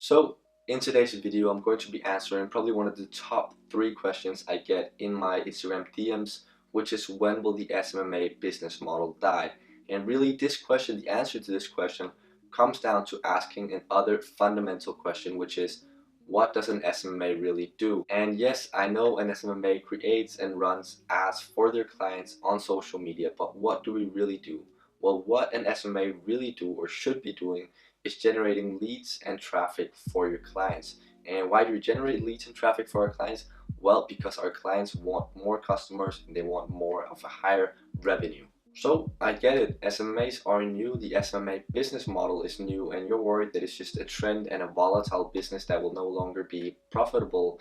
So in today's video, I'm going to be answering probably one of the top 3 questions I get in my Instagram DMs, which is when will the SMMA business model die? And really this question, the answer to this question comes down to asking another fundamental question, which is what does an SMMA really do? And yes, I know an SMMA creates and runs ads for their clients on social media, but what do we really do? Well, what an SMA really do or should be doing is generating leads and traffic for your clients. And why do we generate leads and traffic for our clients? Well, because our clients want more customers and they want more of a higher revenue. So I get it, SMMAs are new, the SMA business model is new, and you're worried that it's just a trend and a volatile business that will no longer be profitable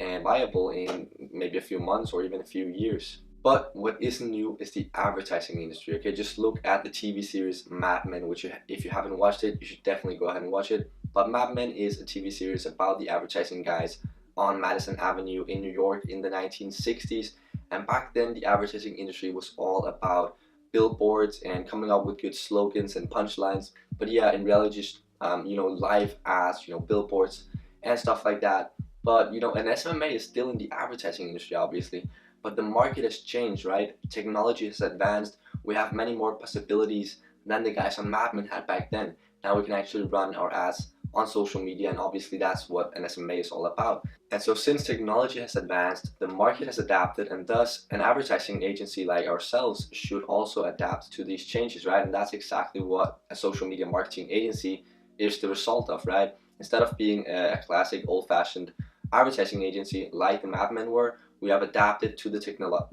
and viable in maybe a few months or even a few years. But what isn't new is the advertising industry. Okay, just look at the TV series Mad Men, which if you haven't watched it, you should definitely go ahead and watch it. But Mad Men is a TV series about the advertising guys on Madison Avenue in New York in the 1960s. And back then, the advertising industry was all about billboards and coming up with good slogans and punchlines. But yeah, in reality, just live ads, billboards and stuff like that. But an SMMA is still in the advertising industry, obviously. But the market has changed, right? Technology has advanced. We have many more possibilities than the guys on Mad Men had back then. Now we can actually run our ads on social media, and obviously that's what an SMA is all about. And so since technology has advanced, the market has adapted, and thus an advertising agency like ourselves should also adapt to these changes, right? And that's exactly what a social media marketing agency is the result of, right? Instead of being a classic old-fashioned advertising agency like the Mad Men were, we have adapted to the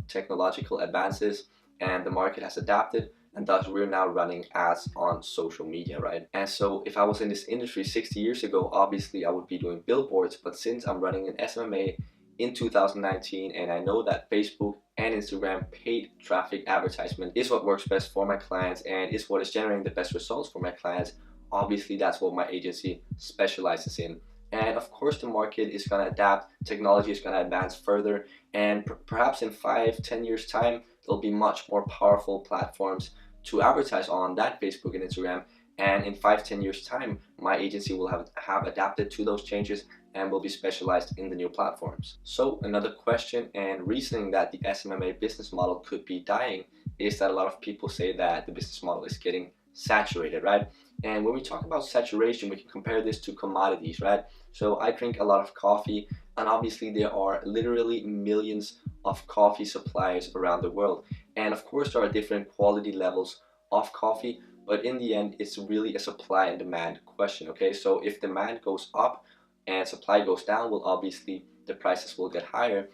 technological advances, and the market has adapted, and thus we're now running ads on social media, right? And so if I was in this industry 60 years ago, obviously I would be doing billboards, but since I'm running an SMMA in 2019 and I know that Facebook and Instagram paid traffic advertisement is what works best for my clients and is what is generating the best results for my clients, obviously that's what my agency specializes in. And of course the market is going to adapt, technology is going to advance further, and perhaps in 5-10 years time there'll be much more powerful platforms to advertise on than Facebook and Instagram. And in 5-10 years time my agency will have adapted to those changes and will be specialized in the new platforms. So another question and reasoning that the SMMA business model could be dying is that a lot of people say that the business model is getting saturated, right? And when we talk about saturation, we can compare this to commodities, right? So I drink a lot of coffee, and obviously there are literally millions of coffee suppliers around the world. And of course there are different quality levels of coffee, but in the end it's really a supply and demand question, okay? So if demand goes up and supply goes down, well obviously the prices will get higher.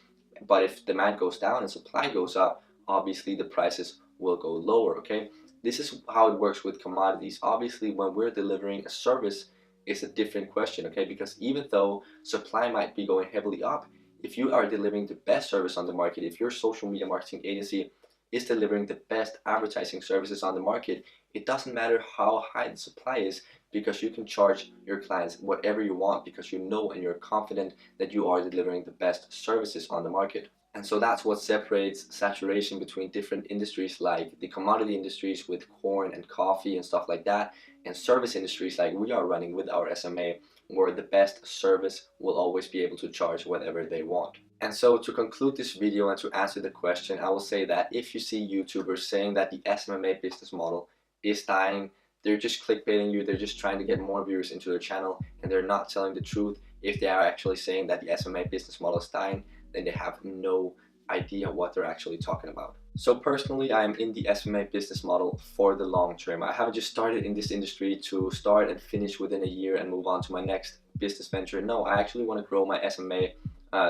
But if demand goes down and supply goes up, obviously the prices will go lower, okay? This is how it works with commodities. Obviously, when we're delivering a service, it's a different question, okay? Because even though supply might be going heavily up, if you are delivering the best service on the market, if your social media marketing agency is delivering the best advertising services on the market, it doesn't matter how high the supply is, because you can charge your clients whatever you want because you know and you're confident that you are delivering the best services on the market. And so that's what separates saturation between different industries like the commodity industries with corn and coffee and stuff like that, and service industries like we are running with our SMA, where the best service will always be able to charge whatever they want. And so to conclude this video and to answer the question, I will say that if you see YouTubers saying that the SMMA business model is dying, they're just clickbaiting you, they're just trying to get more viewers into their channel, and they're not telling the truth. If they are actually saying that the SMMA business model is dying, then they have no idea what they're actually talking about. So personally, I am in the SMMA business model for the long term. I haven't just started in this industry to start and finish within a year and move on to my next business venture. No, I actually want to grow my SMMA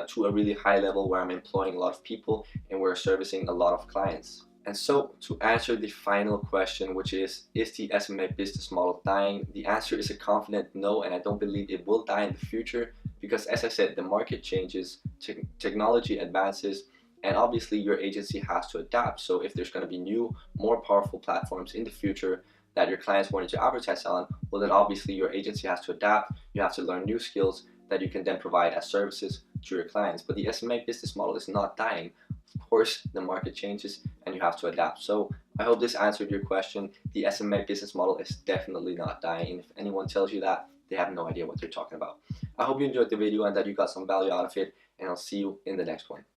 to a really high level where I'm employing a lot of people and we're servicing a lot of clients. And so to answer the final question, which is the SMMA business model dying? The answer is a confident no, and I don't believe it will die in the future because, as I said, the market changes, technology advances, and obviously your agency has to adapt. So if there's going to be new, more powerful platforms in the future that your clients want you to advertise on, well then obviously your agency has to adapt. You have to learn new skills that you can then provide as services to your clients. But the SMMA business model is not dying. Of course, the market changes and you have to adapt. So I hope this answered your question. The SMMA business model is definitely not dying. And if anyone tells you that, they they have no idea what they're talking about. I hope you enjoyed the video and that you got some value out of it, and I'll see you in the next one.